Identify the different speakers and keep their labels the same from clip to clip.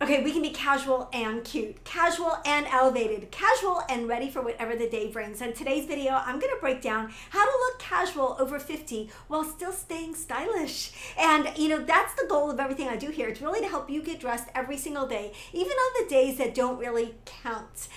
Speaker 1: Okay, we can be casual and cute, casual and elevated, casual and ready for whatever the day brings. In today's video, I'm gonna break down how to look casual over 50 while still staying stylish. And that's the goal of everything I do here. It's really to help you get dressed every single day, even on the days that don't really count.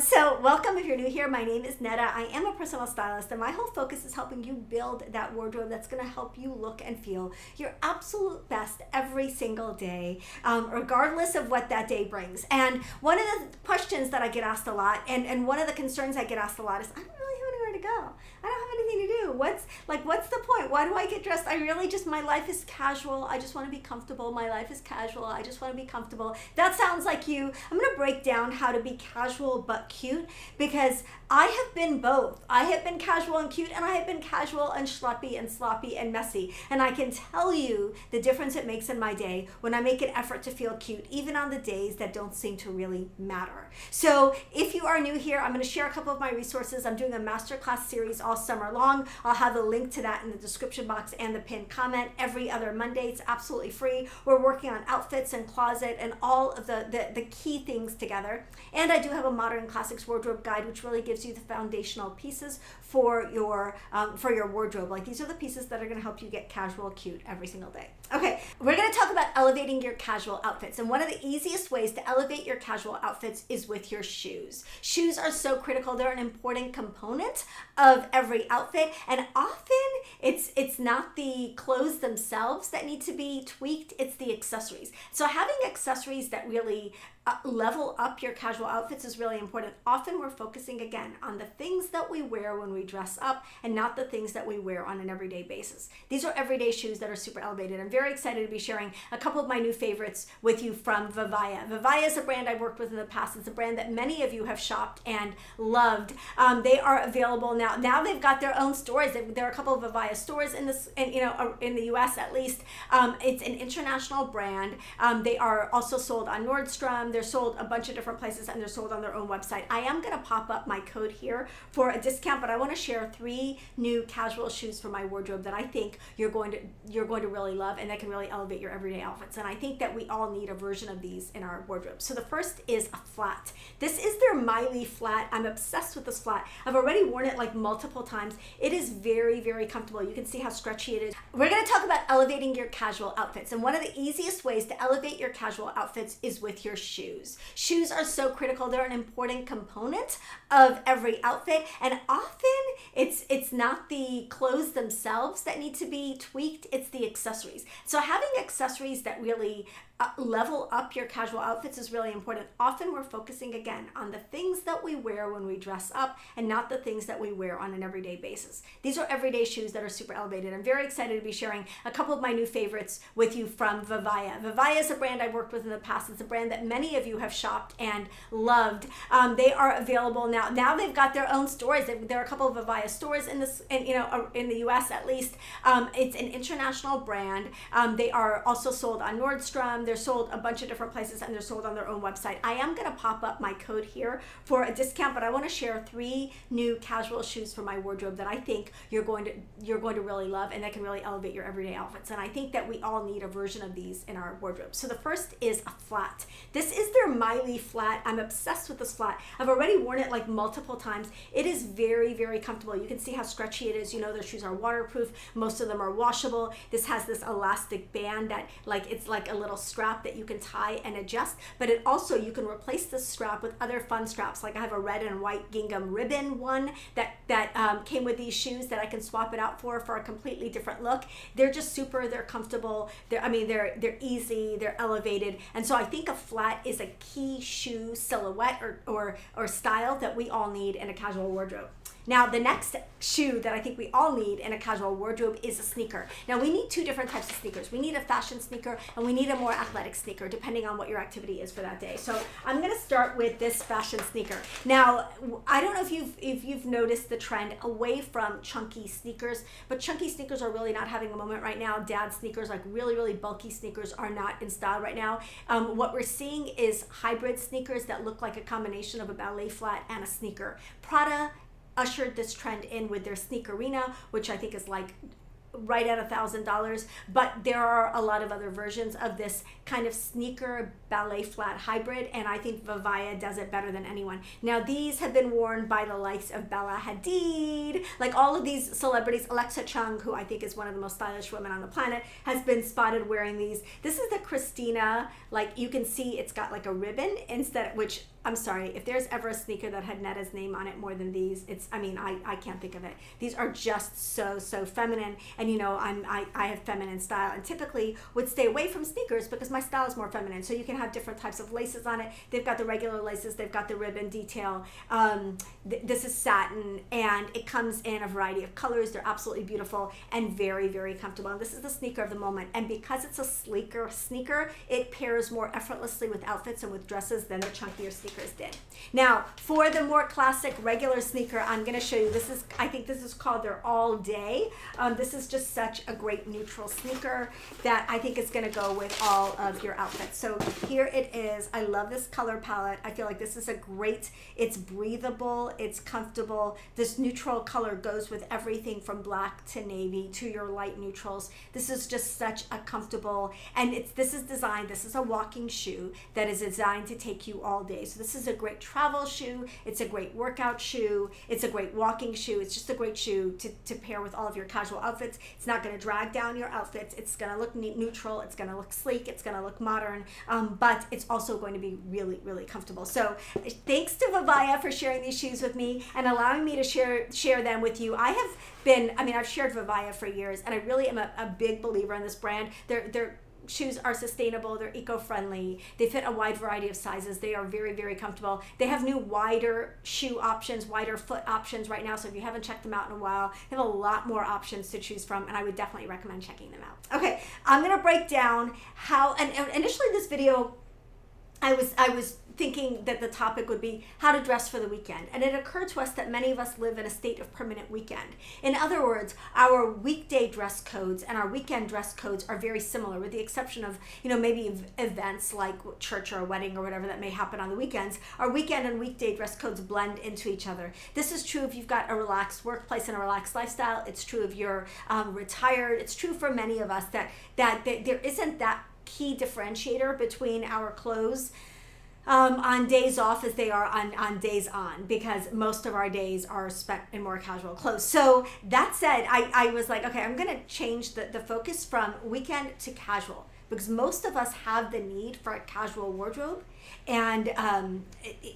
Speaker 1: So welcome if you're new here. My name is Netta. I am a personal stylist, and my whole focus is helping you build that wardrobe that's gonna help you look and feel your absolute best every single day, regardless of what that day brings. And one of the questions that I get asked a lot, and one of the concerns I get asked a lot is, I don't really have anywhere to go. I don't have anything to do. What's the point? Why do I get dressed? My life is casual. I just want to be comfortable. My life is casual. I just want to be comfortable. That sounds like you. I'm going to break down how to be casual but cute, because I have been both. I have been casual and cute, and I have been casual and schleppy and sloppy and messy. And I can tell you the difference it makes in my day when I make an effort to feel cute, even on the days that don't seem to really matter. So if you are new here, I'm going to share a couple of my resources. I'm doing a masterclass series all summer long. I'll have a link to that in the description box and the pinned comment every other Monday. It's absolutely free. We're working on outfits and closet and all of the key things together. And I do have a modern classics wardrobe guide, which really gives you the foundational pieces for your wardrobe. Like, these are the pieces that are going to help you get casual cute every single day. Okay, we're going to talk about elevating your casual outfits, and one of the easiest ways to elevate your casual outfits is with your shoes. Shoes are so critical. They're an important component of every outfit, and often it's not the clothes themselves that need to be tweaked, it's the accessories. So having accessories that really level up your casual outfits is really important. Often we're focusing again on the things that we wear when we dress up and not the things that we wear on an everyday basis. These are everyday shoes that are super elevated. I'm very excited to be sharing a couple of my new favorites with you from Vivaia. Vivaia is a brand I've worked with in the past. It's a brand that many of you have shopped and loved. They are available now. Now they've got their own stores. There are a couple of Vivaia stores in the US at least. It's an international brand. They are also sold on Nordstrom. They're sold a bunch of different places, and they're sold on their own website. I am going to pop up my code here for a discount, but I want to share 3 new casual shoes for my wardrobe that I think you're going to really love, and that can really elevate your everyday outfits. And I think that we all need a version of these in our wardrobe. So the first is a flat. This is their Miley flat. I'm obsessed with this flat. I've already worn it like multiple times. It is very, very comfortable. You can see how stretchy it is. We're going to talk about elevating your casual outfits, and one of the easiest ways to elevate your casual outfits is with your shoes. Shoes are so critical. They're an important component of every outfit, and often it's not the clothes themselves that need to be tweaked, it's the accessories. So having accessories that really level up your casual outfits is really important. Often we're focusing again on the things that we wear when we dress up and not the things that we wear on an everyday basis. These are everyday shoes that are super elevated. I'm very excited to be sharing a couple of my new favorites with you from Vivaia. Vivaia is a brand I've worked with in the past. It's a brand that many of you have shopped and loved. They are available now. Now they've got their own stores. There are a couple of Vivaia stores in the US at least. It's an international brand. They are also sold on Nordstrom. They're sold a bunch of different places, and they're sold on their own website. I am going to pop up my code here for a discount, but I want to share 3 new casual shoes for my wardrobe that I think you're going to really love, and that can really elevate your everyday outfits. And I think that we all need a version of these in our wardrobe. So the first is a flat. This is their Miley flat. I'm obsessed with this flat. I've already worn it like multiple times. It is very, very comfortable. You can see how stretchy it is. Their shoes are waterproof. Most of them are washable. This has this elastic band that it's like a little strap that you can tie and adjust, but it also, you can replace this strap with other fun straps. Like I have a red and white gingham ribbon one that came with these shoes that I can swap it out for a completely different look. They're just super, they're comfortable. They're easy, they're elevated. And so I think a flat is a key shoe silhouette or style that we all need in a casual wardrobe. Now, the next shoe that I think we all need in a casual wardrobe is a sneaker. Now, we need 2 different types of sneakers. We need a fashion sneaker, and we need a more athletic sneaker, depending on what your activity is for that day. So I'm going to start with this fashion sneaker. Now, I don't know if you've noticed the trend away from chunky sneakers, but chunky sneakers are really not having a moment right now. Dad sneakers, like really, really bulky sneakers, are not in style right now. What we're seeing is hybrid sneakers that look like a combination of a ballet flat and a sneaker. Prada ushered this trend in with their Sneakerina, which I think is like right at $1,000, but there are a lot of other versions of this kind of sneaker ballet flat hybrid, and I think Vivaia does it better than anyone. Now, these have been worn by the likes of Bella Hadid, like all of these celebrities. Alexa Chung, who I think is one of the most stylish women on the planet, has been spotted wearing these. This is the Christina, like you can see it's got like a ribbon instead, which I'm sorry, if there's ever a sneaker that had Netta's name on it more than these, I can't think of it. These are just so feminine, and you know, I have feminine style, and typically would stay away from sneakers because my style is more feminine. So you can have different types of laces on it. They've got the regular laces, they've got the ribbon detail. This is satin, and it comes in a variety of colors. They're absolutely beautiful and very comfortable. And this is the sneaker of the moment. And because it's a sleeker sneaker, it pairs more effortlessly with outfits and with dresses than the chunkier sneakers did. Now, for the more classic regular sneaker, I'm going to show you, I think this is called their All Day. This is just such a great neutral sneaker that I think is going to go with all of your outfits. So here it is. I love this color palette. I feel like this is a great, it's breathable, it's comfortable. This neutral color goes with everything from black to navy to your light neutrals. This is just such a comfortable, and this is a walking shoe that is designed to take you all day. So this is a great travel shoe. It's a great workout shoe. It's a great walking shoe. It's just a great shoe to pair with all of your casual outfits. It's not going to drag down your outfits. It's going to look neutral. It's going to look sleek. It's going to look modern, but it's also going to be really comfortable. So thanks to Vivaia for sharing these shoes with me and allowing me to share them with you. I've shared Vivaia for years, and I really am a big believer in this brand. They're shoes are sustainable, they're eco-friendly, they fit a wide variety of sizes, they are very comfortable. They have new wider shoe options, wider foot options right now, so if you haven't checked them out in a while, they have a lot more options to choose from, and I would definitely recommend checking them out. Okay, I'm gonna break down how, and initially this video, I was thinking that the topic would be how to dress for the weekend. And it occurred to us that many of us live in a state of permanent weekend. In other words, our weekday dress codes and our weekend dress codes are very similar, with the exception of, maybe events like church or a wedding or whatever that may happen on the weekends. Our weekend and weekday dress codes blend into each other. This is true if you've got a relaxed workplace and a relaxed lifestyle. It's true if you're retired. It's true for many of us that there isn't that key differentiator between our clothes on days off as they are on days on, because most of our days are spent in more casual clothes. So that said, I was like, okay, I'm going to change the focus from weekend to casual, because most of us have the need for a casual wardrobe, and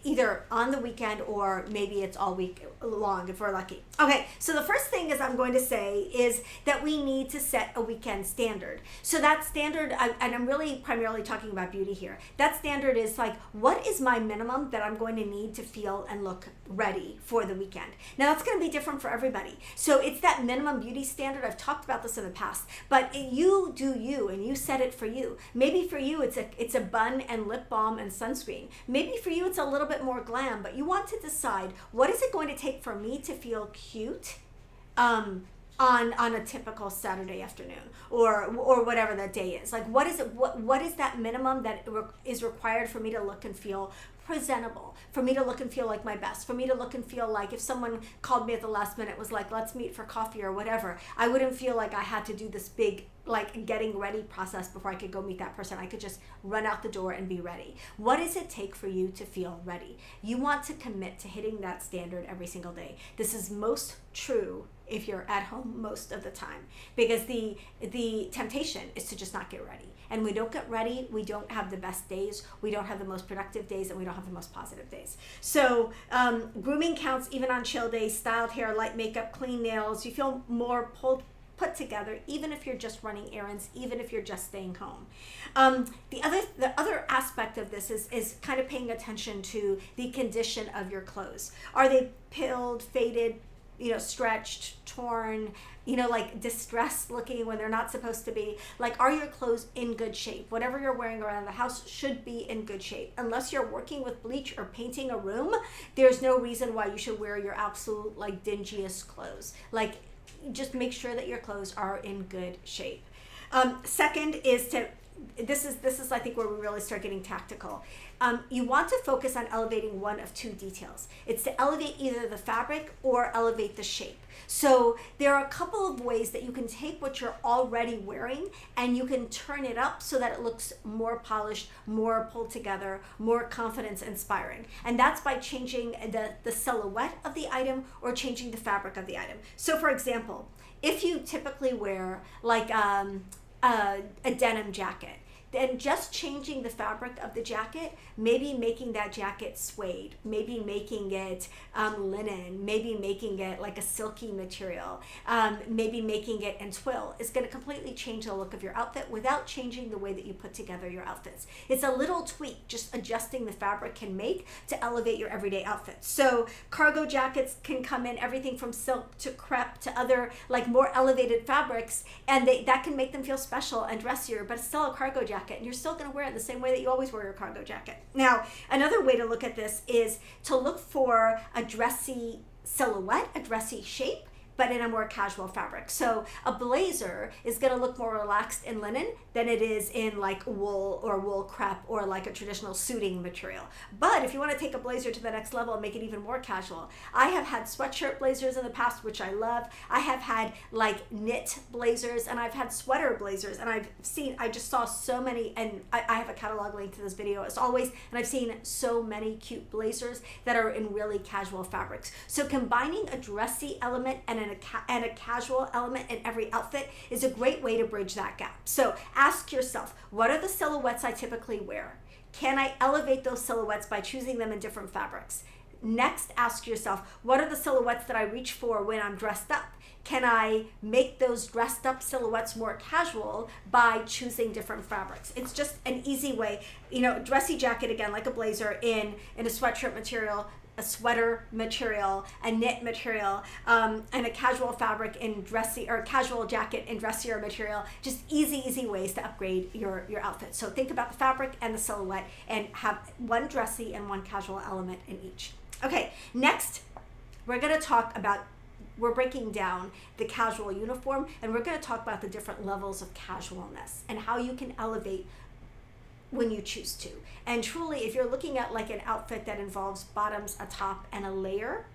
Speaker 1: either on the weekend or maybe it's all week long if we're lucky. Okay, so the first thing I'm going to say is that we need to set a weekend standard. So that standard, and I'm really primarily talking about beauty here, that standard is like, what is my minimum that I'm going to need to feel and look ready for the weekend? Now that's going to be different for everybody. So it's that minimum beauty standard. I've talked about this in the past, but you do you, and you set it for you. Maybe for you it's a bun and lip balm and sunscreen. Maybe for you it's a little bit more glam, but you want to decide, what is it going to take for me to feel cute on a typical Saturday afternoon or whatever that day is. Like, what is that minimum that is required for me to look and feel presentable, for me to look and feel like my best, for me to look and feel like if someone called me at the last minute, was like, let's meet for coffee or whatever, I wouldn't feel like I had to do this big getting ready process before I could go meet that person. I could just run out the door and be ready. What does it take for you to feel ready? You want to commit to hitting that standard every single day. This is most true if you're at home most of the time, because the temptation is to just not get ready. And we don't get ready, we don't have the best days, we don't have the most productive days, and we don't have the most positive days. So grooming counts even on chill days, styled hair, light makeup, clean nails. You feel more put together, even if you're just running errands, even if you're just staying home. The other aspect of this is kind of paying attention to the condition of your clothes. Are they pilled, faded, stretched, torn, like distressed looking when they're not supposed to be? Like, are your clothes in good shape? Whatever you're wearing around the house should be in good shape. Unless you're working with bleach or painting a room, there's no reason why you should wear your absolute dingiest clothes. Just make sure that your clothes are in good shape. Second is to this is I think where we really start getting tactical. You want to focus on elevating one of two details. It's to elevate either the fabric or elevate the shape. So there are a couple of ways that you can take what you're already wearing and you can turn it up so that it looks more polished, more pulled together, more confidence inspiring. And that's by changing the silhouette of the item or changing the fabric of the item. So for example, if you typically wear like a denim jacket, then just changing the fabric of the jacket, maybe making that jacket suede, maybe making it linen, maybe making it like a silky material, maybe making it in twill is going to completely change the look of your outfit without changing the way that you put together your outfits. It's a little tweak, just adjusting the fabric can make to elevate your everyday outfit. So cargo jackets can come in everything from silk to crepe to other like more elevated fabrics, and that can make them feel special and dressier, but it's still a cargo jacket. And you're still going to wear it the same way that you always wear your cargo jacket. Now, another way to look at this is to look for a dressy silhouette, a dressy shape, but in a more casual fabric. So a blazer is going to look more relaxed in linen than it is in like wool or wool crepe or like a traditional suiting material. But if you want to take a blazer to the next level and make it even more casual, I have had sweatshirt blazers in the past, which I love. I have had like knit blazers, and I've had sweater blazers, and I just saw so many, and I have a catalog link to this video as always, and I've seen so many cute blazers that are in really casual fabrics. So combining a dressy element and a casual element in every outfit is a great way to bridge that gap. So ask yourself, what are the silhouettes I typically wear? Can I elevate those silhouettes by choosing them in different fabrics? Next, ask yourself, what are the silhouettes that I reach for when I'm dressed up? Can I make those dressed up silhouettes more casual by choosing different fabrics? It's just an easy way. Dressy jacket, again, like a blazer in a sweatshirt material, a sweater material, a knit material, and a casual fabric in dressy, or casual jacket in dressier material. Just easy ways to upgrade your outfit. So think about the fabric and the silhouette and have one dressy and one casual element in each. Okay, next we're breaking down the casual uniform, and we're going to talk about the different levels of casualness and how you can elevate when you choose to. And truly, if you're looking at like an outfit that involves bottoms, a top, and a layer,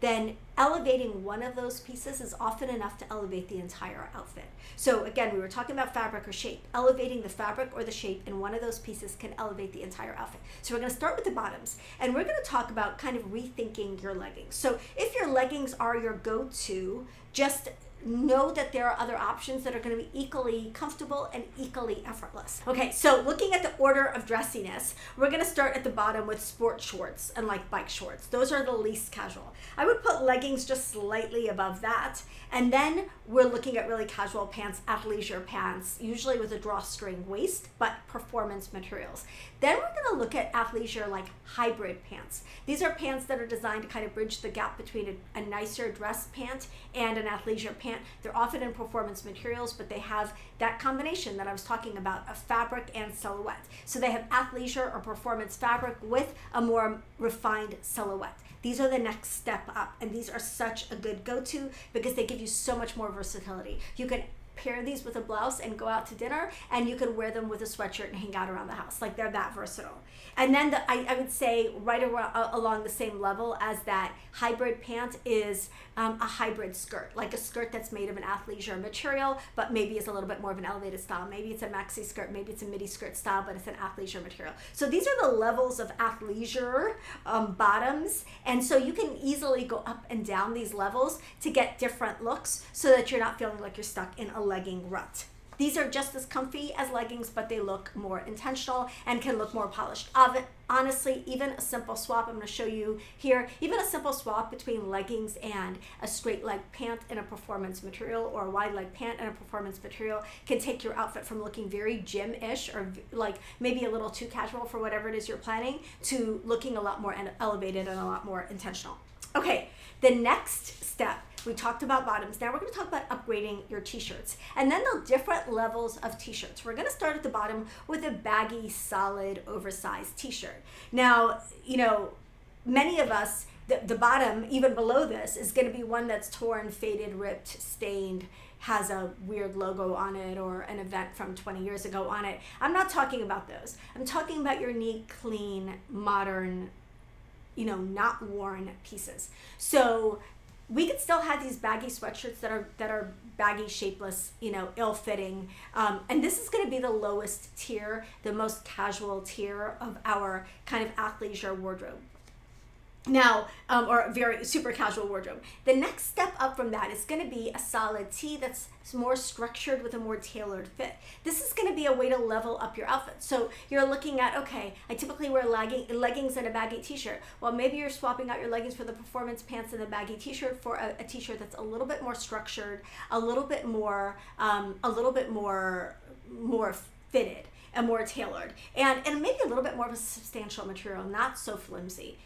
Speaker 1: then elevating one of those pieces is often enough to elevate the entire outfit. So again, we were talking about fabric or shape. Elevating the fabric or the shape in one of those pieces can elevate the entire outfit. So we're going to start with the bottoms, and we're going to talk about kind of rethinking your leggings. So if your leggings are your go-to, just know that there are other options that are going to be equally comfortable and equally effortless. Okay, so looking at the order of dressiness, we're going to start at the bottom with sport shorts and like bike shorts. Those are the least casual. I would put leggings just slightly above that. And then we're looking at really casual pants, athleisure pants, usually with a drawstring waist, but performance materials. Then we're going to look at athleisure like hybrid pants. These are pants that are designed to kind of bridge the gap between a nicer dress pant and an athleisure pant. They're often in performance materials, but they have that combination that I was talking about of fabric and silhouette. So they have athleisure or performance fabric with a more refined silhouette. These are the next step up, and these are such a good go-to because they give you so much more versatility. You can pair these with a blouse and go out to dinner, and you can wear them with a sweatshirt and hang out around the house. Like, they're that versatile. And then I would say right around, along the same level as that hybrid pant is a hybrid skirt, like a skirt that's made of an athleisure material, but maybe it's a little bit more of an elevated style. Maybe it's a maxi skirt, maybe it's a midi skirt style, but it's an athleisure material. So these are the levels of athleisure bottoms. And so you can easily go up and down these levels to get different looks so that you're not feeling like you're stuck in a legging rut. These are just as comfy as leggings, but they look more intentional and can look more polished. Honestly, even a simple swap, I'm going to show you here, even a simple swap between leggings and a straight leg pant in a performance material or a wide leg pant in a performance material can take your outfit from looking very gym-ish or like maybe a little too casual for whatever it is you're planning to looking a lot more elevated and a lot more intentional. Okay, the next step, we talked about bottoms. Now we're going to talk about upgrading your t-shirts and then the different levels of t-shirts. We're going to start at the bottom with a baggy, solid, oversized t-shirt. Now, many of us the bottom, even below this, is going to be one that's torn, faded, ripped, stained, has a weird logo on it or an event from 20 years ago on it. I'm not talking about those. I'm talking about your neat, clean, modern, not worn pieces. So we could still have these baggy sweatshirts that are baggy, shapeless, ill-fitting. And this is going to be the lowest tier, the most casual tier of our kind of athleisure wardrobe. Now, or very super casual wardrobe. The next step up from that is going to be a solid tee that's more structured with a more tailored fit. This is going to be a way to level up your outfit. So you're looking at, okay, I typically wear leggings and a baggy t-shirt. Well, maybe you're swapping out your leggings for the performance pants and the baggy t-shirt for a t-shirt that's a little bit more structured, a little bit more fitted and more tailored, and maybe a little bit more of a substantial material, not so flimsy.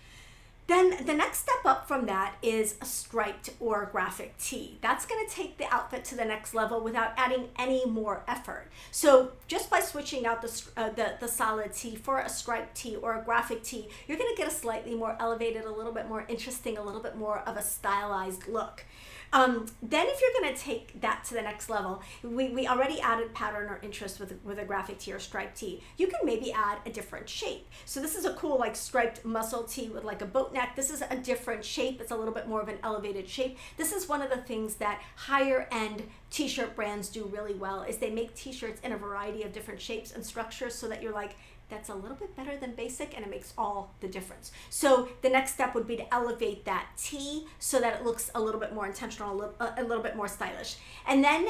Speaker 1: Then the next step up from that is a striped or graphic tee. That's going to take the outfit to the next level without adding any more effort. So just by switching out the solid tee for a striped tee or a graphic tee, you're going to get a slightly more elevated, a little bit more interesting, a little bit more of a stylized look. Then if you're going to take that to the next level, we already added pattern or interest with a graphic tee or striped tee. You can maybe add a different shape. So this is a cool like striped muscle tee with like a boat neck. This is a different shape. It's a little bit more of an elevated shape. This is one of the things that higher end t-shirt brands do really well, is they make t-shirts in a variety of different shapes and structures so that you're like, that's a little bit better than basic, and it makes all the difference. So the next step would be to elevate that tee so that it looks a little bit more intentional, a little bit more stylish. And then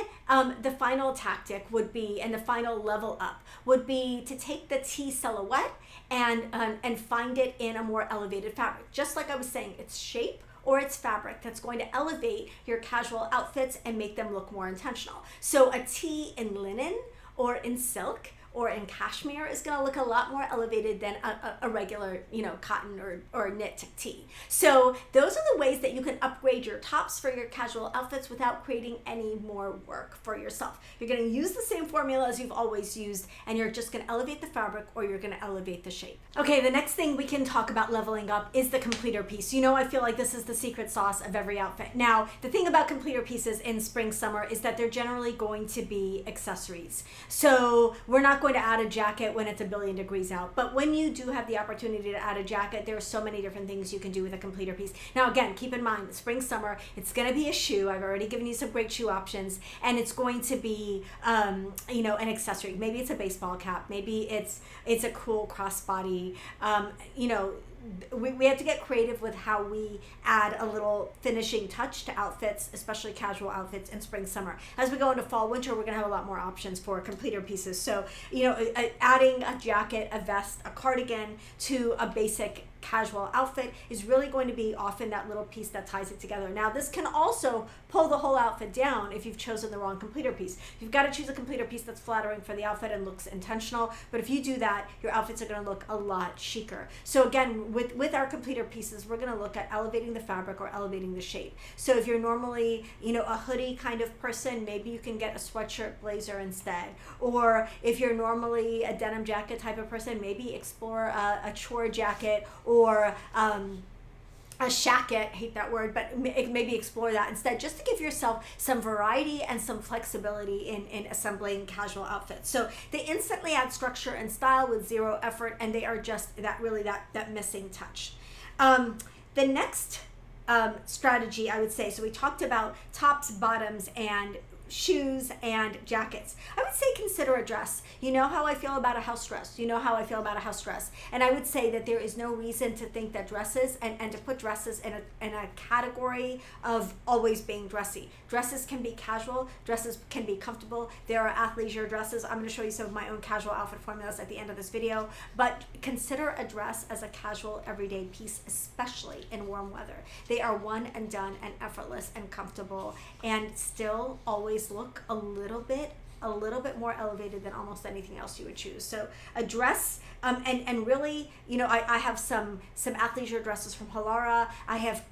Speaker 1: the final tactic would be, and the final level up would be to take the tee silhouette and find it in a more elevated fabric. Just like I was saying, it's shape or it's fabric that's going to elevate your casual outfits and make them look more intentional. So a tee in linen or in silk or in cashmere is going to look a lot more elevated than a regular, cotton or knit tee. So those are the ways that you can upgrade your tops for your casual outfits without creating any more work for yourself. You're going to use the same formula as you've always used, and you're just going to elevate the fabric or you're going to elevate the shape. Okay, the next thing we can talk about leveling up is the completer piece. I feel like this is the secret sauce of every outfit. Now, the thing about completer pieces in spring, summer is that they're generally going to be accessories. So we're not going to add a jacket when it's 1,000,000,000 degrees out, but when you do have the opportunity to add a jacket, there are so many different things you can do with a completer piece. Now again, keep in mind, spring, summer, it's going to be a shoe. I've already given you some great shoe options, and it's going to be an accessory. Maybe it's a baseball cap, maybe it's a cool crossbody. We have to get creative with how we add a little finishing touch to outfits, especially casual outfits in spring, summer. As we go into fall, winter, we're going to have a lot more options for completer pieces. So, adding a jacket, a vest, a cardigan to a basic casual outfit is really going to be often that little piece that ties it together. Now, this can also pull the whole outfit down if you've chosen the wrong completer piece. You've got to choose a completer piece that's flattering for the outfit and looks intentional, but if you do that, your outfits are going to look a lot chicer. So again, with our completer pieces, we're going to look at elevating the fabric or elevating the shape. So if you're normally, a hoodie kind of person, maybe you can get a sweatshirt blazer instead. Or if you're normally a denim jacket type of person, maybe explore a chore jacket or a shacket, hate that word, but maybe explore that instead, just to give yourself some variety and some flexibility in assembling casual outfits. So they instantly add structure and style with zero effort, and they are just that missing touch. The next strategy, I would say, so we talked about tops, bottoms, and shoes and jackets. I would say consider a dress. You know how I feel about a house dress. And I would say that there is no reason to think that dresses and to put dresses in a category of always being dressy. Dresses can be casual. Dresses can be comfortable. There are athleisure dresses. I'm going to show you some of my own casual outfit formulas at the end of this video. But consider a dress as a casual everyday piece, especially in warm weather. They are one and done and effortless and comfortable, and still always look a little bit more elevated than almost anything else you would choose. So a dress, and really, I have some athleisure dresses from Halara. I have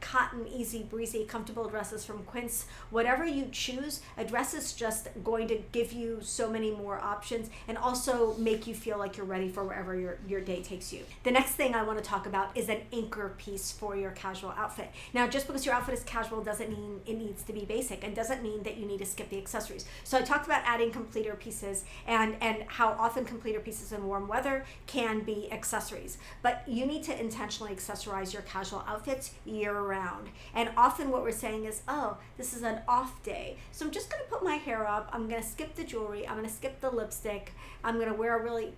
Speaker 1: cotton, easy breezy, comfortable dresses from Quince. Whatever you choose, a dress is just going to give you so many more options and also make you feel like you're ready for wherever your day takes you. The next thing I want to talk about is an anchor piece for your casual outfit. Now, just because your outfit is casual doesn't mean it needs to be basic, and doesn't mean that you need to skip the accessories. So I talked about adding completer pieces and how often completer pieces in warm weather can be accessories, but you need to intentionally accessorize your casual outfits year round. And often what we're saying is, oh, this is an off day, so I'm just going to put my hair up, I'm going to skip the jewelry, I'm going to skip the lipstick, I'm going to wear a really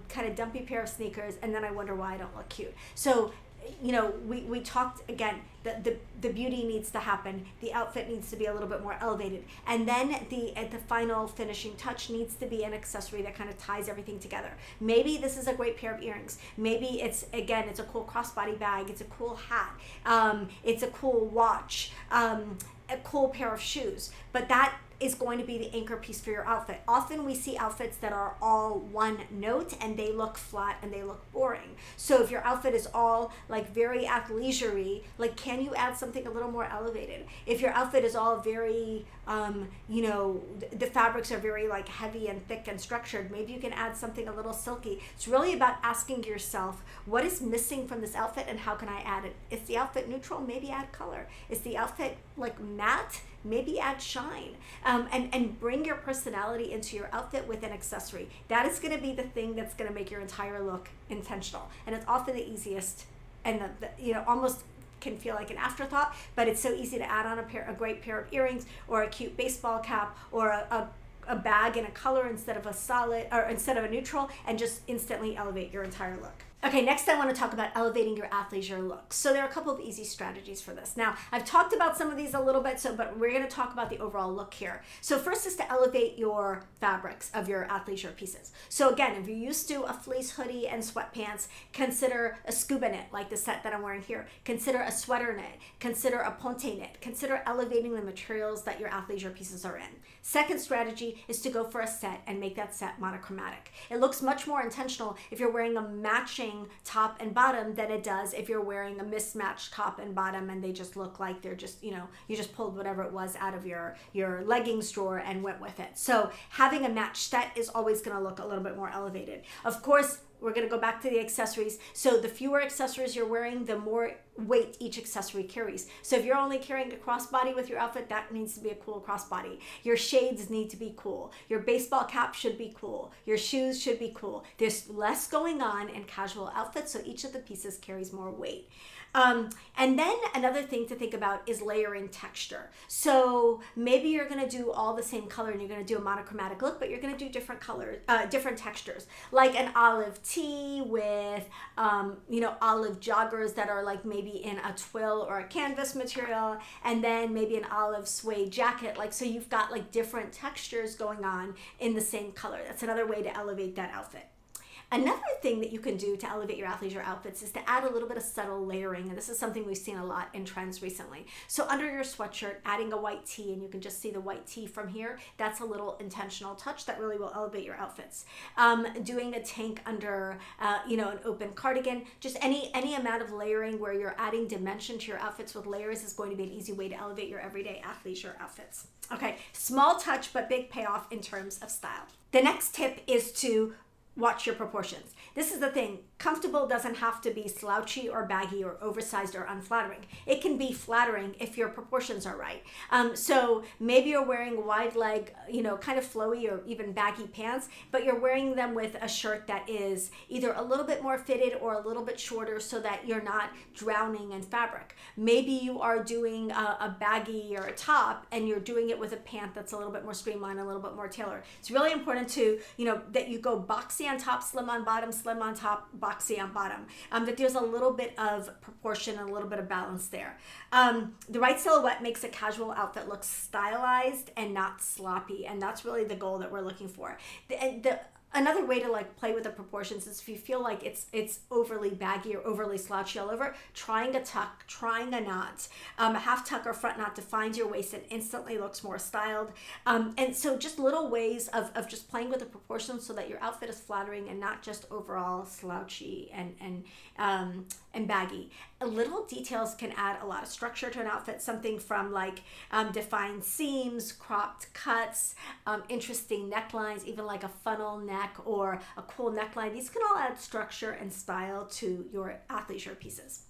Speaker 1: kind of dumpy pair of sneakers, and then I wonder why I don't look cute. So we talked again that the beauty needs to happen, the outfit needs to be a little bit more elevated, and then the final finishing touch needs to be an accessory that kind of ties everything together. Maybe this is a great pair of earrings, maybe it's a cool crossbody bag, it's a cool hat, it's a cool watch, a cool pair of shoes, but that is going to be the anchor piece for your outfit. Often we see outfits that are all one note and they look flat and they look boring. So if your outfit is all like very athleisure-y, like can you add something a little more elevated? If your outfit is all very, the fabrics are very like heavy and thick and structured, maybe you can add something a little silky. It's really about asking yourself, what is missing from this outfit and how can I add it? Is the outfit neutral? Maybe add color. Is the outfit like matte? Maybe add shine, and bring your personality into your outfit with an accessory. That is going to be the thing that's going to make your entire look intentional. And it's often the easiest and almost can feel like an afterthought, but it's so easy to add on a great pair of earrings or a cute baseball cap or a bag in a color instead of a neutral, and just instantly elevate your entire look. Okay, next I want to talk about elevating your athleisure look. So there are a couple of easy strategies for this. Now, I've talked about some of these a little bit, but we're going to talk about the overall look here. So first is to elevate your fabrics of your athleisure pieces. So again, if you're used to a fleece hoodie and sweatpants, consider a scuba knit, like the set that I'm wearing here. Consider a sweater knit. Consider a ponte knit. Consider elevating the materials that your athleisure pieces are in. Second strategy is to go for a set and make that set monochromatic. It looks much more intentional if you're wearing a matching top and bottom than it does if you're wearing a mismatched top and bottom and they just look like they're just, you just pulled whatever it was out of your leggings drawer and went with it. So having a matched set is always going to look a little bit more elevated. Of course, we're going to go back to the accessories. So the fewer accessories you're wearing, the more weight each accessory carries. So if you're only carrying a crossbody with your outfit, that needs to be a cool crossbody. Your shades need to be cool. Your baseball cap should be cool. Your shoes should be cool. There's less going on in casual outfits, so each of the pieces carries more weight. And then another thing to think about is layering texture. So maybe you're going to do all the same color and you're going to do a monochromatic look, but you're going to do different colors, different textures, like an olive tee with, olive joggers that are like maybe in a twill or a canvas material, and then maybe an olive suede jacket. So you've got like different textures going on in the same color. That's another way to elevate that outfit. Another thing that you can do to elevate your athleisure outfits is to add a little bit of subtle layering, and this is something we've seen a lot in trends recently. So under your sweatshirt, adding a white tee, and you can just see the white tee from here, that's a little intentional touch that really will elevate your outfits. Doing a tank under, an open cardigan, just any amount of layering where you're adding dimension to your outfits with layers is going to be an easy way to elevate your everyday athleisure outfits. Okay, small touch, but big payoff in terms of style. The next tip is to watch your proportions. This is the thing. Comfortable doesn't have to be slouchy or baggy or oversized or unflattering. It can be flattering if your proportions are right. So maybe you're wearing wide leg, kind of flowy or even baggy pants, but you're wearing them with a shirt that is either a little bit more fitted or a little bit shorter so that you're not drowning in fabric. Maybe you are doing a baggy or a top and you're doing it with a pant that's a little bit more streamlined, a little bit more tailored. It's really important to, that you go boxy on top, slim on bottom, slim on top, boxy on bottom. That there's a little bit of proportion and a little bit of balance there. The right silhouette makes a casual outfit look stylized and not sloppy, and that's really the goal that we're looking for. Another way to play with the proportions is if you feel like it's overly baggy or overly slouchy all over, trying a tuck, trying a knot, a half tuck or front knot defines your waist and instantly looks more styled. And so just little ways of just playing with the proportions so that your outfit is flattering and not just overall slouchy and and baggy. Little details can add a lot of structure to an outfit, something from like defined seams, cropped cuts, interesting necklines, even like a funnel neck or a cool neckline. These can all add structure and style to your athleisure pieces.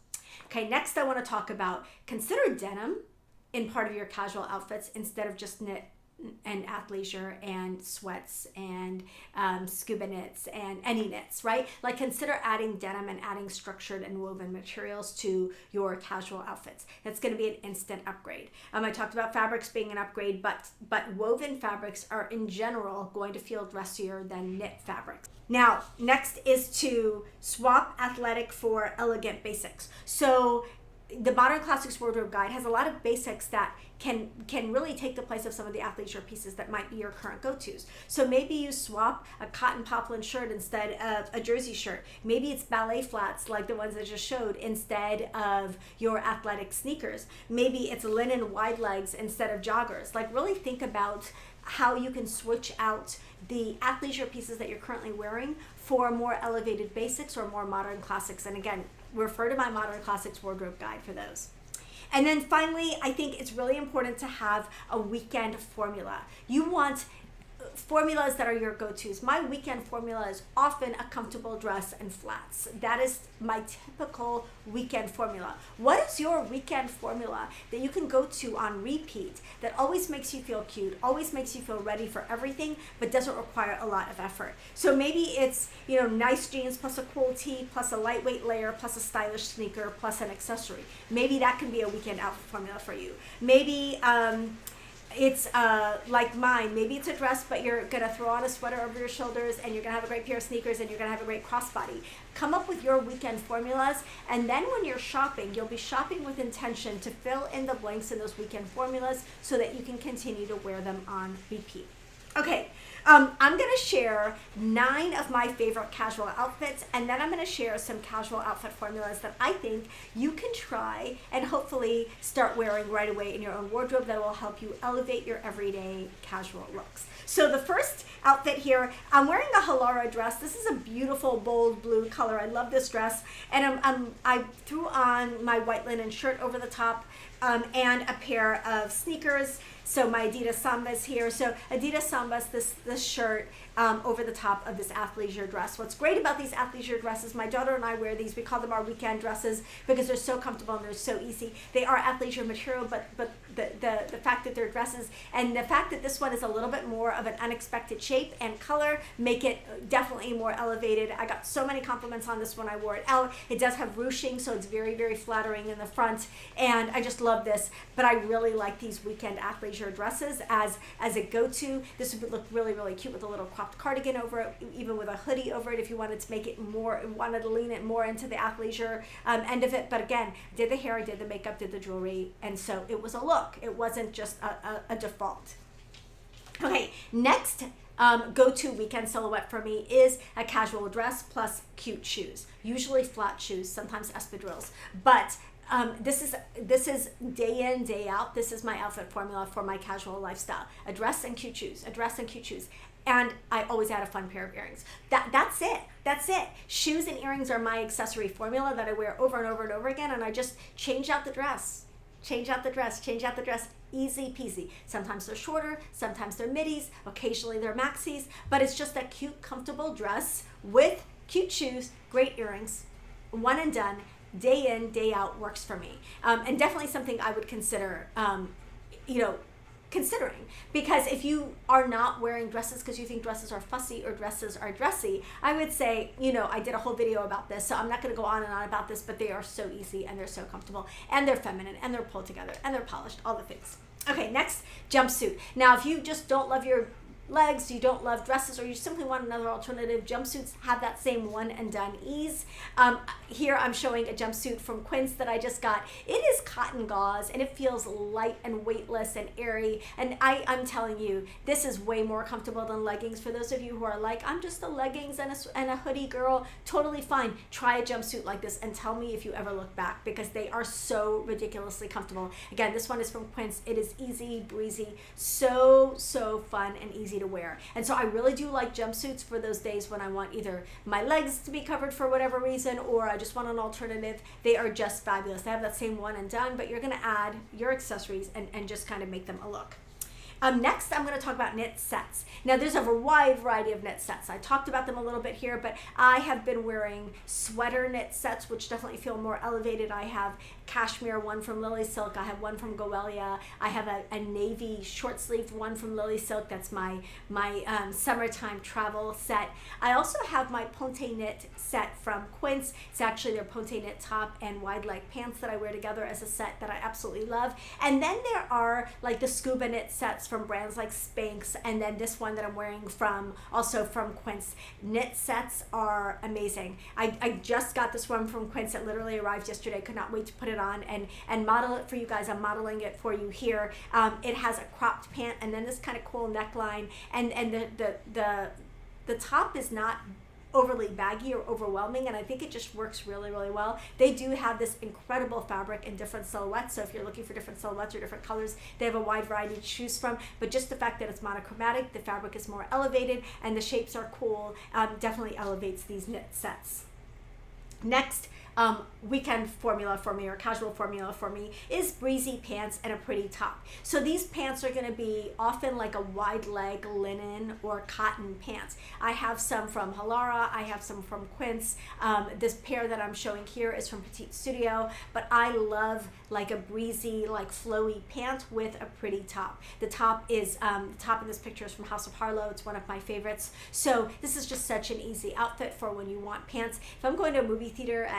Speaker 1: Okay, next I want to talk about, consider denim in part of your casual outfits instead of just knit and athleisure and sweats and scuba knits and any knits, right? Like consider adding denim and adding structured and woven materials to your casual outfits. That's going to be an instant upgrade. I talked about fabrics being an upgrade, but woven fabrics are in general going to feel dressier than knit fabrics. Now, next is to swap athletic for elegant basics. So the Modern Classics Wardrobe Guide has a lot of basics that can really take the place of some of the athleisure pieces that might be your current go-tos. So maybe you swap a cotton poplin shirt instead of a jersey shirt. Maybe it's ballet flats like the ones I just showed instead of your athletic sneakers. Maybe it's linen wide legs instead of joggers. Like really think about how you can switch out the athleisure pieces that you're currently wearing for more elevated basics or more modern classics. And again, refer to my Modern Classics Wardrobe Guide for those. And then finally, I think it's really important to have a weekend formula. You want formulas that are your go-tos. My weekend formula is often a comfortable dress and flats. That is my typical weekend formula. What is your weekend formula that you can go to on repeat that always makes you feel cute, always makes you feel ready for everything, but doesn't require a lot of effort? So maybe it's, nice jeans plus a cool tee plus a lightweight layer plus a stylish sneaker plus an accessory. Maybe that can be a weekend outfit formula for you. Maybe it's like mine. Maybe it's a dress, but you're going to throw on a sweater over your shoulders and you're going to have a great pair of sneakers and you're going to have a great crossbody. Come up with your weekend formulas, and then when you're shopping, you'll be shopping with intention to fill in the blanks in those weekend formulas so that you can continue to wear them on repeat. Okay, I'm going to share 9 of my favorite casual outfits, and then I'm going to share some casual outfit formulas that I think you can try and hopefully start wearing right away in your own wardrobe that will help you elevate your everyday casual looks. So the first outfit here, I'm wearing a Halara dress. This is a beautiful bold blue color. I love this dress, and I threw on my white linen shirt over the top and a pair of sneakers. So my Adidas Sambas here. So Adidas Sambas, this shirt over the top of this athleisure dress. What's great about these athleisure dresses, my daughter and I wear these. We call them our weekend dresses because they're so comfortable and they're so easy. They are athleisure material, but the fact that they're dresses and the fact that this one is a little bit more of an unexpected shape and color make it definitely more elevated. I got so many compliments on this when I wore it out. It does have ruching, so it's very, very flattering in the front, and I just love this. But I really like these weekend athleisure dresses as a go-to. This would look really, really cute with a little cropped cardigan over it, even with a hoodie over it if you wanted to make it more, wanted to lean it more into the athleisure end of it. But again, did the hair, I did the makeup, did the jewelry, and so it was a look. It wasn't just a default. Okay, next go-to weekend silhouette for me is a casual dress plus cute shoes, usually flat shoes, sometimes espadrilles, but this is day in, day out. This is my outfit formula for my casual lifestyle. A dress and cute shoes, a dress and cute shoes. And I always add a fun pair of earrings. That's it. That's it. Shoes and earrings are my accessory formula that I wear over and over and over again. And I just change out the dress, change out the dress, change out the dress. Easy peasy. Sometimes they're shorter, sometimes they're middies, occasionally they're maxis, but it's just a cute, comfortable dress with cute shoes, great earrings, one and done. Day in, day out works for me. And definitely something I would consider, considering, because if you are not wearing dresses because you think dresses are fussy or dresses are dressy, I would say, I did a whole video about this, so I'm not going to go on and on about this, but they are so easy and they're so comfortable and they're feminine and they're pulled together and they're polished, all the things. Okay, next, jumpsuit. Now, if you just don't love your legs, you don't love dresses, or you simply want another alternative, jumpsuits have that same one and done ease. Here I'm showing a jumpsuit from Quince that I just got. It is cotton gauze and it feels light and weightless and airy, and I'm telling you, this is way more comfortable than leggings. For those of you who are like, I'm just a leggings and a hoodie girl, totally fine. Try a jumpsuit like this and tell me if you ever look back, because they are so ridiculously comfortable. Again, this one is from Quince. It is easy breezy, so fun and easy easy to wear. And so I really do like jumpsuits for those days when I want either my legs to be covered for whatever reason, or I just want an alternative. They are just fabulous. They have that same one and done, but you're gonna add your accessories and just kind of make them a look. Next, I'm going to talk about knit sets. Now, there's a wide variety of knit sets. I talked about them a little bit here, but I have been wearing sweater knit sets, which definitely feel more elevated. I have cashmere, one from Lily Silk. I have one from Goelia. I have a navy short sleeve one from Lily Silk. That's my summertime travel set. I also have my ponte knit set from Quince. It's actually their ponte knit top and wide leg pants that I wear together as a set that I absolutely love. And then there are like the scuba knit sets from brands like Spanx, and then this one that I'm wearing also from Quince. Knit sets are amazing. I just got this one from Quince. It literally arrived yesterday. Could not wait to put it on and model it for you guys. I'm modeling it for you here. It has a cropped pant and then this kind of cool neckline, and the top is not overly baggy or overwhelming, and I think it just works really, really well. They do have this incredible fabric in different silhouettes, so if you're looking for different silhouettes or different colors, they have a wide variety to choose from. But just the fact that it's monochromatic, the fabric is more elevated, and the shapes are cool, definitely elevates these knit sets. Next, weekend formula for me, or casual formula for me, is breezy pants and a pretty top. So these pants are going to be often like a wide leg linen or cotton pants. I have some from Halara, I have some from Quince. This pair that I'm showing here is from Petite Studio, but I love like a breezy, like flowy pant with a pretty top. The top is, the top in this picture is from House of Harlow. It's one of my favorites. So this is just such an easy outfit for when you want pants. If I'm going to a movie theater,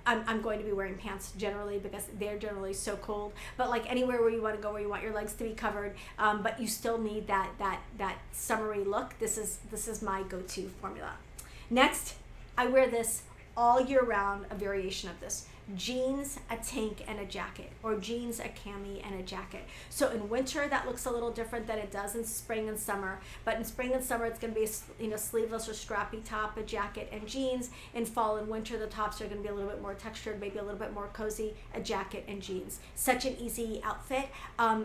Speaker 1: I'm going to be wearing pants generally because they're generally so cold, but like anywhere where you want to go, where you want your legs to be covered, but you still need that summery look, this is my go-to formula. Next, I wear this all year round, a variation of this. Jeans, a tank, and a jacket, or jeans, a cami, and a jacket. So in winter, that looks a little different than it does in spring and summer. But in spring and summer, it's going to be a sleeveless or strappy top, a jacket, and jeans. In fall and winter, the tops are going to be a little bit more textured, maybe a little bit more cozy, a jacket and jeans. Such an easy outfit.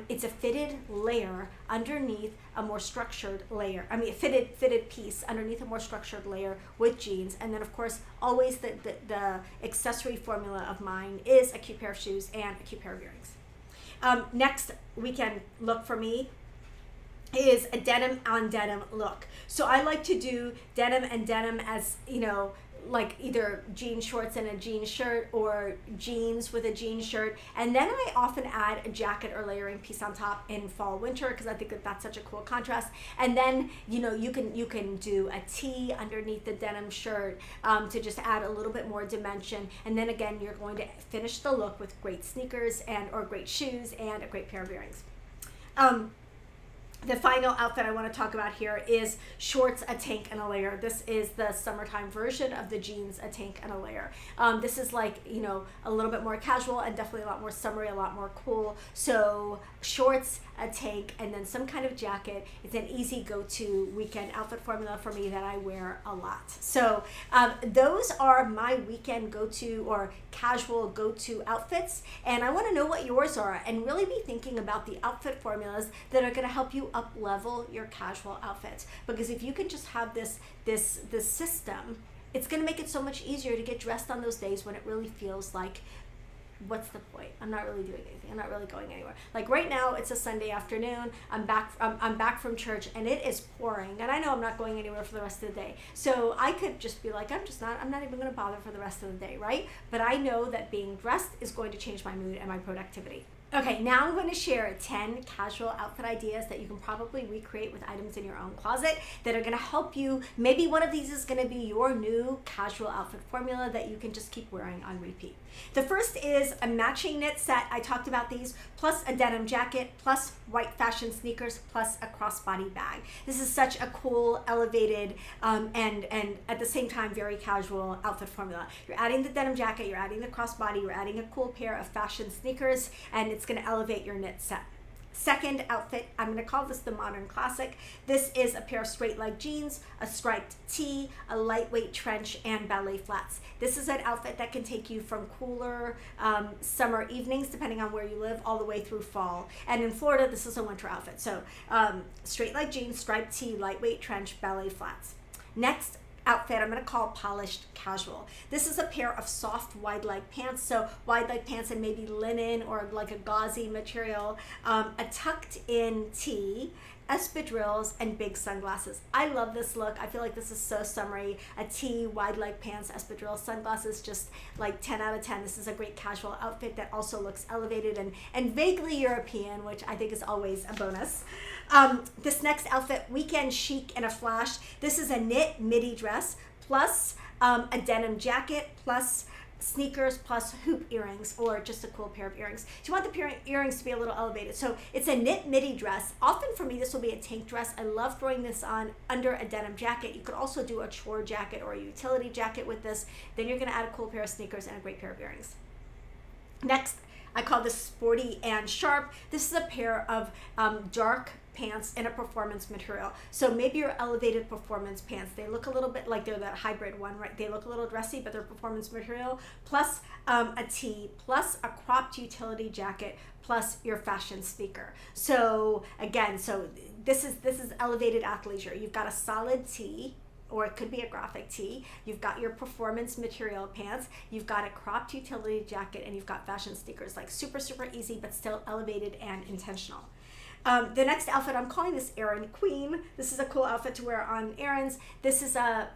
Speaker 1: It's a fitted layer underneath a more structured layer. I mean, a fitted piece underneath a more structured layer with jeans. And then, of course, always the accessory formula of mine is a cute pair of shoes and a cute pair of earrings. Next weekend look for me is a denim on denim look. So I like to do denim and denim as, you know, like either jean shorts and a jean shirt, or jeans with a jean shirt, and then I often add a jacket or layering piece on top in fall winter because I think that that's such a cool contrast. And then, you know, you can do a tee underneath the denim shirt to just add a little bit more dimension, and then again you're going to finish the look with great sneakers or great shoes and a great pair of earrings. The final outfit I want to talk about here is shorts, a tank, and a layer. This is the summertime version of the jeans, a tank, and a layer. This is like, you know, a little bit more casual and definitely a lot more summery, a lot more cool. So shorts, a tank, and then some kind of jacket. It's an easy go-to weekend outfit formula for me that I wear a lot. So those are my weekend go-to or casual go-to outfits, and I want to know what yours are and really be thinking about the outfit formulas that are going to help you up level your casual outfits. Because if you can just have this system, it's going to make it so much easier to get dressed on those days when it really feels like, what's the point? I'm not really doing anything. I'm not really going anywhere. Like right now, it's a Sunday afternoon. I'm back from church, and it is pouring. And I know I'm not going anywhere for the rest of the day. So I could just be like, I'm not even going to bother for the rest of the day, right? But I know that being dressed is going to change my mood and my productivity. Okay, now I'm going to share 10 casual outfit ideas that you can probably recreate with items in your own closet that are going to help you. Maybe one of these is going to be your new casual outfit formula that you can just keep wearing on repeat. The first is a matching knit set. I talked about these, plus a denim jacket, plus white fashion sneakers, plus a crossbody bag. This is such a cool, elevated, and at the same time very casual outfit formula. You're adding the denim jacket, you're adding the crossbody, you're adding a cool pair of fashion sneakers, and it's going to elevate your knit set. Second outfit, I'm going to call this the modern classic. This is a pair of straight leg jeans, a striped tee, a lightweight trench, and ballet flats. This is an outfit that can take you from cooler summer evenings, depending on where you live, all the way through fall. And in Florida, this is a winter outfit. So straight leg jeans, striped tee, lightweight trench, ballet flats. Next outfit I'm going to call polished casual. This is a pair of soft wide leg pants, so wide leg pants and maybe linen or like a gauzy material, a tucked in tee, espadrilles, and big sunglasses. I love this look. I feel like this is so summery. A tee, wide leg pants, espadrilles, sunglasses, just like 10 out of 10. This is a great casual outfit that also looks elevated and vaguely European, which I think is always a bonus. This next outfit, weekend chic in a flash. This is a knit midi dress plus a denim jacket plus sneakers plus hoop earrings, or just a cool pair of earrings. So you want the earrings to be a little elevated. So it's a knit midi dress. Often for me, this will be a tank dress. I love throwing this on under a denim jacket. You could also do a chore jacket or a utility jacket with this. Then you're going to add a cool pair of sneakers and a great pair of earrings. Next, I call this sporty and sharp. This is a pair of dark pants in a performance material. So maybe your elevated performance pants, they look a little bit like they're that hybrid one, right? They look a little dressy, but they're performance material, plus a tee, plus a cropped utility jacket, plus your fashion speaker. So again, this is elevated athleisure. You've got a solid tee, or it could be a graphic tee. You've got your performance material pants, you've got a cropped utility jacket, and you've got fashion sneakers. Like super, super easy, but still elevated and intentional. The next outfit, I'm calling this Errand Queen. This is a cool outfit to wear on errands. These are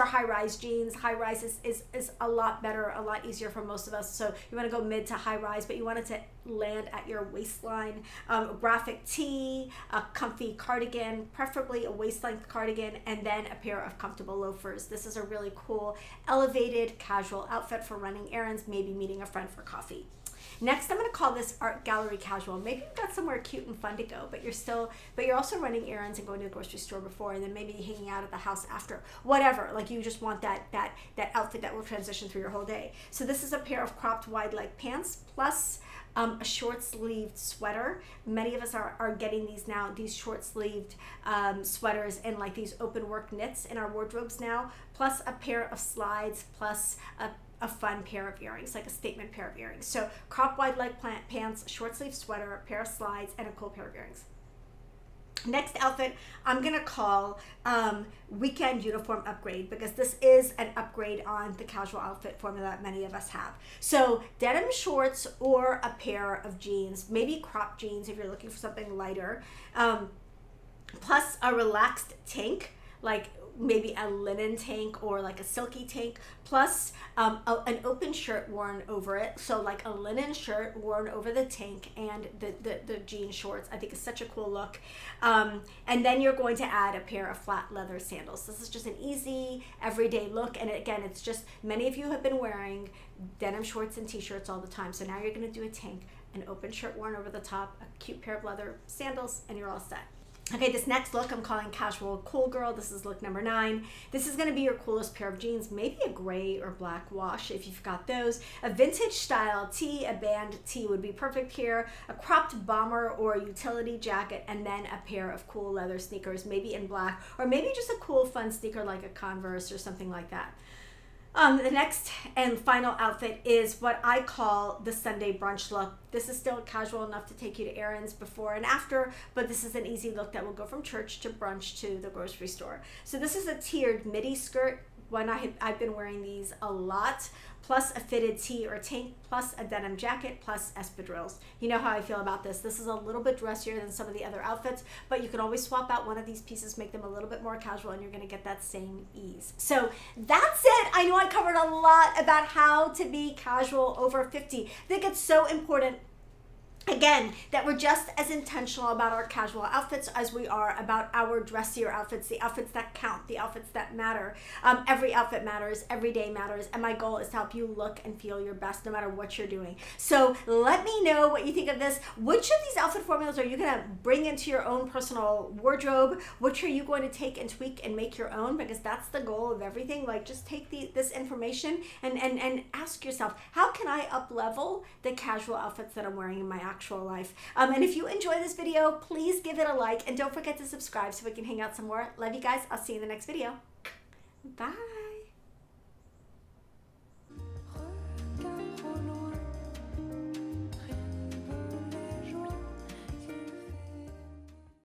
Speaker 1: high-rise jeans. High-rise is a lot better, a lot easier for most of us. So you want to go mid to high-rise, but you want it to land at your waistline. A graphic tee, a comfy cardigan, preferably a waist-length cardigan, and then a pair of comfortable loafers. This is a really cool, elevated, casual outfit for running errands, maybe meeting a friend for coffee. Next, I'm going to call this art gallery casual. Maybe you've got somewhere cute and fun to go, but you're also running errands and going to the grocery store before, and then maybe hanging out at the house after. Whatever, like you just want that outfit that will transition through your whole day. So this is a pair of cropped wide leg pants plus a short-sleeved sweater. Many of us are getting these now, these short-sleeved sweaters and like these open work knits in our wardrobes now, plus a pair of slides, plus a fun pair of earrings, like a statement pair of earrings. So crop wide leg pants, short sleeve sweater, a pair of slides, and a cool pair of earrings. Next outfit, I'm gonna call weekend uniform upgrade, because this is an upgrade on the casual outfit formula that many of us have. So denim shorts or a pair of jeans, maybe crop jeans if you're looking for something lighter, plus a relaxed tank, like maybe a linen tank or like a silky tank, plus an open shirt worn over it. So like a linen shirt worn over the tank and the jean shorts. I think it's such a cool look. And then you're going to add a pair of flat leather sandals. This is just an easy everyday look. And again, it's just, many of you have been wearing denim shorts and t-shirts all the time. So now you're gonna do a tank, an open shirt worn over the top, a cute pair of leather sandals, and you're all set. Okay, this next look I'm calling casual cool girl. This is look number 9. This is gonna be your coolest pair of jeans, maybe a gray or black wash if you've got those. A vintage style tee, a band tee would be perfect here. A cropped bomber or utility jacket, and then a pair of cool leather sneakers, maybe in black, or maybe just a cool fun sneaker like a Converse or something like that. The next and final outfit is what I call the Sunday brunch look. This is still casual enough to take you to errands before and after, but this is an easy look that will go from church to brunch to the grocery store. So this is a tiered midi skirt. I've been wearing these a lot, plus a fitted tee or tank, plus a denim jacket, plus espadrilles. You know how I feel about this. This is a little bit dressier than some of the other outfits, but you can always swap out one of these pieces, make them a little bit more casual, and you're gonna get that same ease. So that's it. I know I covered a lot about how to be casual over 50. I think it's so important, again, that we're just as intentional about our casual outfits as we are about our dressier outfits, the outfits that count, the outfits that matter. Every outfit matters, every day matters, and my goal is to help you look and feel your best no matter what you're doing. So let me know what you think of this. Which of these outfit formulas are you gonna bring into your own personal wardrobe? Which are you going to take and tweak and make your own? Because that's the goal of everything. Like, just take this information and ask yourself, how can I up level the casual outfits that I'm wearing in my actual actual life. And if you enjoy this video, please give it a like and don't forget to subscribe so we can hang out some more. Love you guys. I'll see you in the next video. Bye.